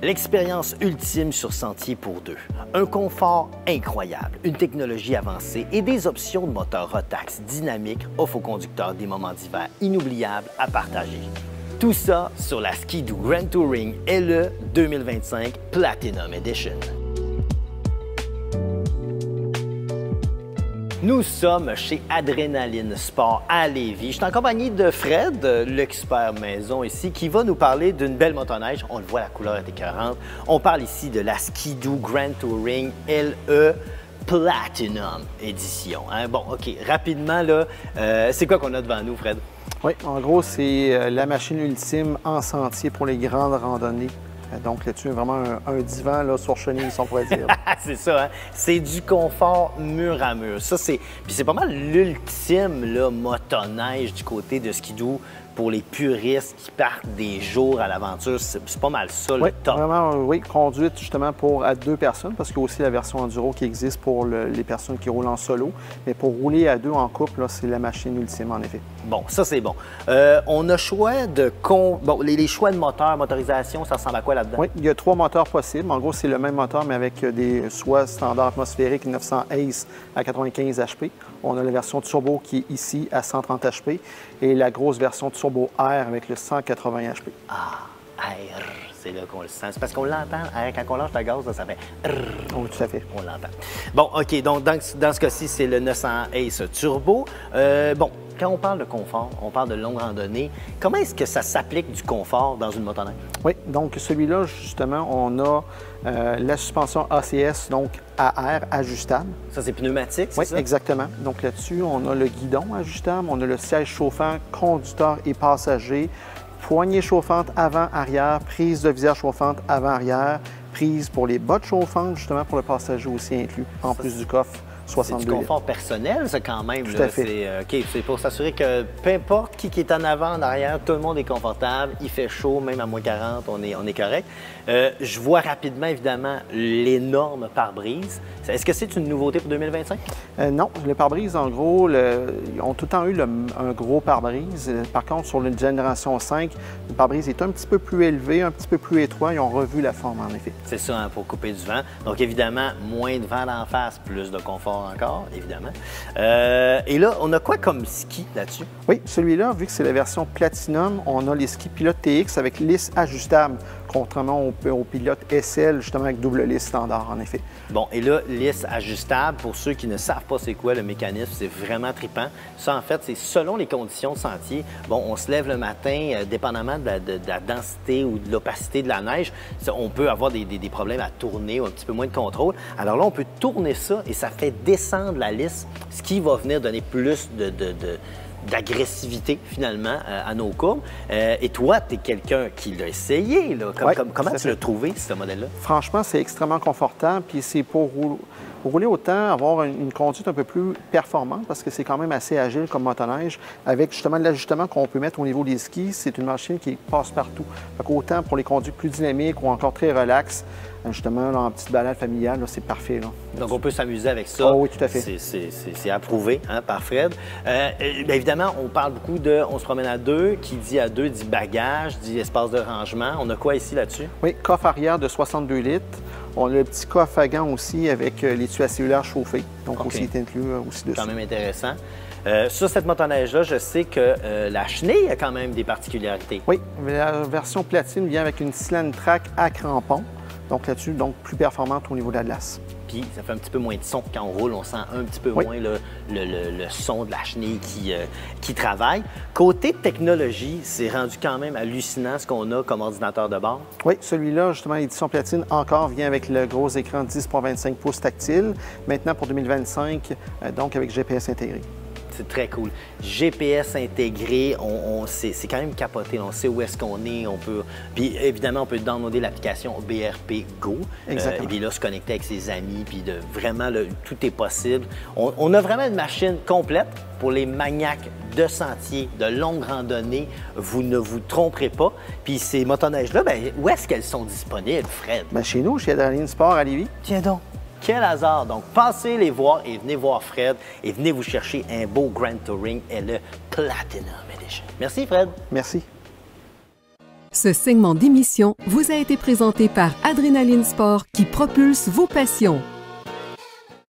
L'expérience ultime sur sentier pour deux. Un confort incroyable, une technologie avancée et des options de moteur Rotax dynamique offrent aux conducteurs des moments d'hiver inoubliables à partager. Tout ça sur la Ski-Doo Grand Touring LE 2025 Platinum Edition. Nous sommes chez Adrénaline Sport à Lévis. Je suis en compagnie de Fred, l'expert maison ici, qui va nous parler d'une belle motoneige. On le voit, la couleur est écœurante. On parle ici de la Ski-Doo Grand Touring LE Platinum Edition. Hein? Bon, OK, rapidement, là, c'est quoi qu'on a devant nous, Fred? Oui, en gros, c'est la machine ultime en sentier pour les grandes randonnées. Donc là-dessus, vraiment un divan là, sur chenille, si on pourrait dire. C'est ça, hein? C'est du confort mur à mur. Ça, puis c'est pas mal l'ultime motoneige du côté de Ski-Doo pour les puristes qui partent des jours à l'aventure. C'est pas mal ça, le top. Vraiment, oui, conduite justement à deux personnes, parce qu'il y a aussi la version enduro qui existe pour les personnes qui roulent en solo. Mais pour rouler à deux en couple, c'est la machine ultime, en effet. Bon, ça, c'est bon. On a choix de... Bon, les choix de moteur, motorisation, ça ressemble à quoi là-dedans? Oui, il y a 3 moteurs possibles. En gros, c'est le même moteur, mais avec des soit standard atmosphérique 900 ACE à 95 HP. On a la version turbo qui est ici à 130 HP et la grosse version turbo Air avec le 180 HP. Ah, Air, c'est là qu'on le sent. C'est parce qu'on l'entend, quand on lâche la gaz, là, ça fait... Oui, tout à fait. On l'entend. Bon, OK, donc dans ce cas-ci, c'est le 900 ACE turbo. Bon, quand on parle de confort, on parle de longue randonnée. Comment est-ce que ça s'applique du confort dans une motoneige? Oui, donc celui-là, justement, on a la suspension ACS, donc à air ajustable. Ça, c'est pneumatique, c'est ça? Oui, exactement. Donc là-dessus, on a le guidon ajustable, on a le siège chauffant, conducteur et passager, poignée chauffante avant-arrière, prise de visière chauffante avant-arrière, prise pour les bottes chauffantes, justement pour le passager aussi inclus, en plus du coffre. C'est du confort personnel, ça, quand même. Tout à fait. C'est pour s'assurer que peu importe qui est en avant, en arrière, tout le monde est confortable, il fait chaud, même à moins 40, on est correct. Je vois rapidement, évidemment, l'énorme pare-brise. Est-ce que c'est une nouveauté pour 2025? Non, le pare-brise, en gros, ils ont tout le temps eu un gros pare-brise. Par contre, sur la génération 5, le pare-brise est un petit peu plus élevé, un petit peu plus étroit. Ils ont revu la forme, en effet. C'est ça, hein, pour couper du vent. Donc, évidemment, moins de vent d'en face, plus de confort encore, évidemment. Et là, on a quoi comme ski là-dessus? Oui, celui-là, vu que c'est la version Platinum, on a les skis Pilote TX avec lisse ajustable, contrairement au Pilote SL, justement avec double lisse standard, en effet. Bon, et là, lisse ajustable, pour ceux qui ne savent pas c'est quoi le mécanisme, c'est vraiment trippant. Ça, en fait, c'est selon les conditions de sentier. Bon, on se lève le matin, dépendamment de la densité ou de l'opacité de la neige, on peut avoir des problèmes à tourner ou un petit peu moins de contrôle. Alors là, on peut tourner ça et ça fait descendre la lisse, ce qui va venir donner plus d'agressivité, finalement, à nos courbes. Et toi, tu es quelqu'un qui l'a essayé. Là. Comment tu l'as trouvé, ce modèle-là? Franchement, c'est extrêmement confortable. Puis c'est pour rouler autant, avoir une conduite un peu plus performante, parce que c'est quand même assez agile comme motoneige, avec justement l'ajustement qu'on peut mettre au niveau des skis. C'est une machine qui passe partout. Autant pour les conduites plus dynamiques ou encore très relax, justement, là, en petite balade familiale, c'est parfait. Là. Donc, on peut s'amuser avec ça. Oh, oui, tout à fait. C'est approuvé, hein, par Fred. Bien évidemment, on parle beaucoup de « on se promène à deux ». Qui dit à deux dit bagage, dit espace de rangement. On a quoi ici là-dessus? Oui, coffre arrière de 62 litres. On a le petit coffre à gants aussi avec les tuyaux à cellulaire chauffés. Donc, aussi est inclus aussi dessus. Quand même intéressant. Sur cette motoneige-là, je sais que la chenille a quand même des particularités. Oui, la version platine vient avec une Cylindre Track à crampons. Donc là-dessus, plus performante au niveau de la glace. Puis ça fait un petit peu moins de son quand on roule, on sent un petit peu moins le son de la chenille qui travaille. Côté technologie, c'est rendu quand même hallucinant ce qu'on a comme ordinateur de bord. Oui, celui-là, justement, l'édition platine, encore vient avec le gros écran 10,25 pouces tactile. Maintenant, pour 2025, donc avec GPS intégré. C'est très cool. GPS intégré, c'est quand même capoté. On sait où est-ce qu'on est. Puis évidemment, on peut downloader l'application BRP Go. Exactement. Et puis là, se connecter avec ses amis. Puis vraiment, tout est possible. On a vraiment une machine complète pour les maniaques de sentiers, de longues randonnées. Vous ne vous tromperez pas. Puis ces motoneiges-là, où est-ce qu'elles sont disponibles, Fred? Chez nous, chez Adrénaline Sport à Lévis. Tiens donc. Quel hasard! Donc, passez les voir et venez voir Fred et venez vous chercher un beau Grand Touring LE Platinum Edition. Merci, Fred. Merci. Ce segment d'émission vous a été présenté par Adrénaline Sport qui propulse vos passions.